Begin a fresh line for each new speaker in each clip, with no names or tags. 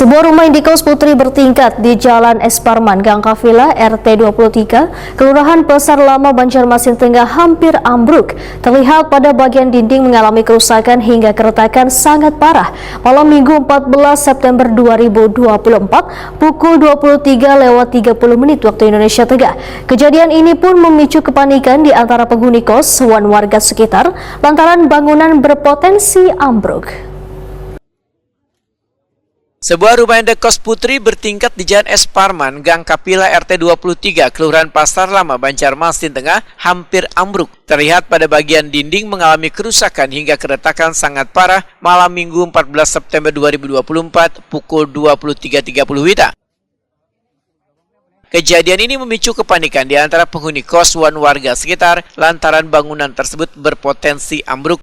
Sebuah rumah indikos putri bertingkat di Jalan Es Parman, Gang Kavila, RT 23, Kelurahan Pasar Lama, Banjarmasin Tengah hampir ambruk. Terlihat pada bagian dinding mengalami kerusakan hingga keretakan sangat parah. Malam Minggu 14 September 2024, pukul 23:30 waktu Indonesia Tengah. Kejadian ini pun memicu kepanikan di antara penghuni kos dan warga sekitar lantaran bangunan berpotensi ambruk.
Sebuah rumah indekos putri bertingkat di Jalan Es Parman, Gang Kavila, RT 23, Kelurahan Pasar Lama, Banjarmasin Tengah hampir ambruk. Terlihat pada bagian dinding mengalami kerusakan hingga keretakan sangat parah malam Minggu 14 September 2024 pukul 23:30 WITA. Kejadian ini memicu kepanikan di antara penghuni kos dan warga sekitar lantaran bangunan tersebut berpotensi ambruk.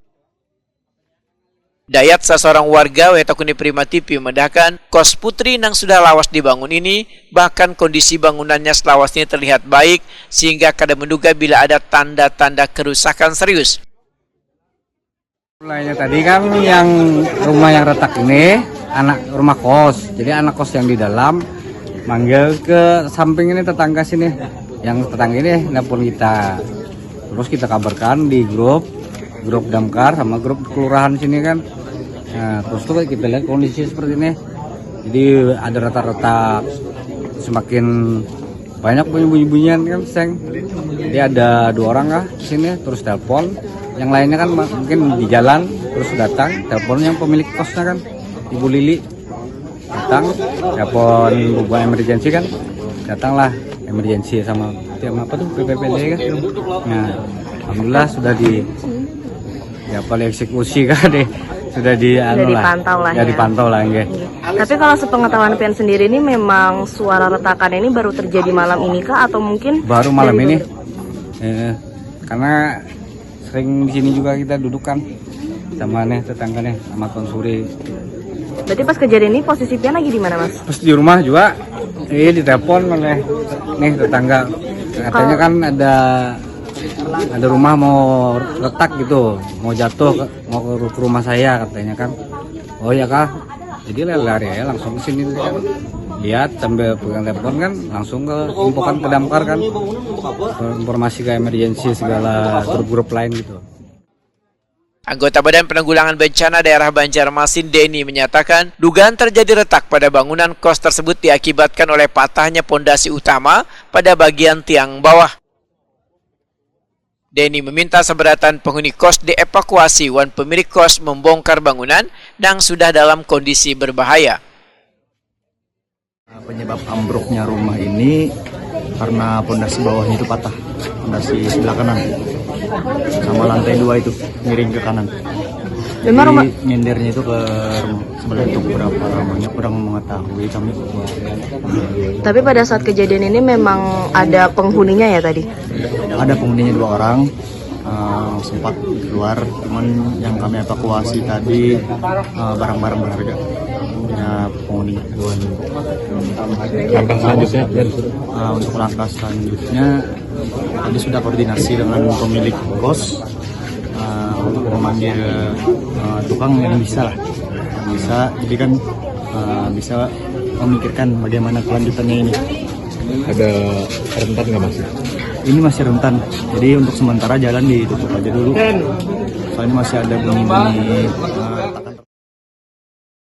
Dayat, seorang warga Wetakuni Prima TV, memedahkan kos putri yang sudah lawas dibangun ini, bahkan kondisi bangunannya selawas ini terlihat baik sehingga kada menduga bila ada tanda-tanda kerusakan serius.
Mulainya tadi kan yang rumah yang retak ini anak rumah kos, jadi anak kos yang di dalam manggil ke samping ini tetangga sini, yang tetangga ini nelpon kita, terus kita kabarkan di grup damkar sama grup kelurahan sini kan. Nah, terus tuh kita lihat kondisi seperti ini, jadi ada retak-retak, semakin banyak bunyi-bunyian kan, seng. Jadi ada 2 orang kah di sini, terus telepon, yang lainnya kan mungkin di jalan, terus datang, telepon yang pemilik kosnya kan, Ibu Lili, datang, telepon bukan emergency kan, datanglah emergency sama apa tuh PPPD kan. Nah, alhamdulillah sudah eksekusi kan deh. Sudah
dipantau lah ya.
Dipantau lah ya.
Tapi kalau sepengetahuan Pian sendiri ini memang suara retakan ini baru terjadi malam ini kah atau mungkin
baru malam ini? Karena sering di sini juga kita dudukkan sama tetangganya sama konsuri.
Berarti pas kejadian ini posisi Pian lagi di mana, Mas?
Pas di rumah juga. Ditelepon oleh tetangga. Katanya kan ada rumah mau retak gitu, mau jatuh, mau ke rumah saya katanya kan. Oh ya kah? Jadi lari ya langsung ke sini kan. Lihat sambil pegang telepon kan, langsung ke infokan ke damkar kan. Informasi ke emergency segala grup-grup lain gitu.
Anggota Badan Penanggulangan Bencana Daerah Banjarmasin, Denny, menyatakan dugaan terjadi retak pada bangunan kos tersebut diakibatkan oleh patahnya pondasi utama pada bagian tiang bawah. Denny meminta seberatan penghuni kos dievakuasi dan pemilik kos membongkar bangunan yang sudah dalam kondisi berbahaya.
Penyebab ambruknya rumah ini karena pondasi bawahnya itu patah, pondasi sebelah kanan, sama lantai 2 itu miring ke kanan. Jadi nyendernya itu ke sebelah itu berapa lamanya kurang mengetahui kami.
Tapi pada saat kejadian ini memang ada penghuninya ya tadi?
Ada penghuninya 2 orang, sempat keluar, cuman yang kami evakuasi tadi barang-barang berharga. Ya, penghuni.
Langkah selanjutnya
untuk langkah selanjutnya tadi sudah koordinasi dengan pemilik kos untuk memanggil tukang yang bisa jadi kan bisa memikirkan bagaimana kelanjutannya ini.
ada rentan nggak Mas?
Ini masih rentan, jadi untuk sementara jalan ditutup aja dulu, soalnya masih ada bunyi-bunyi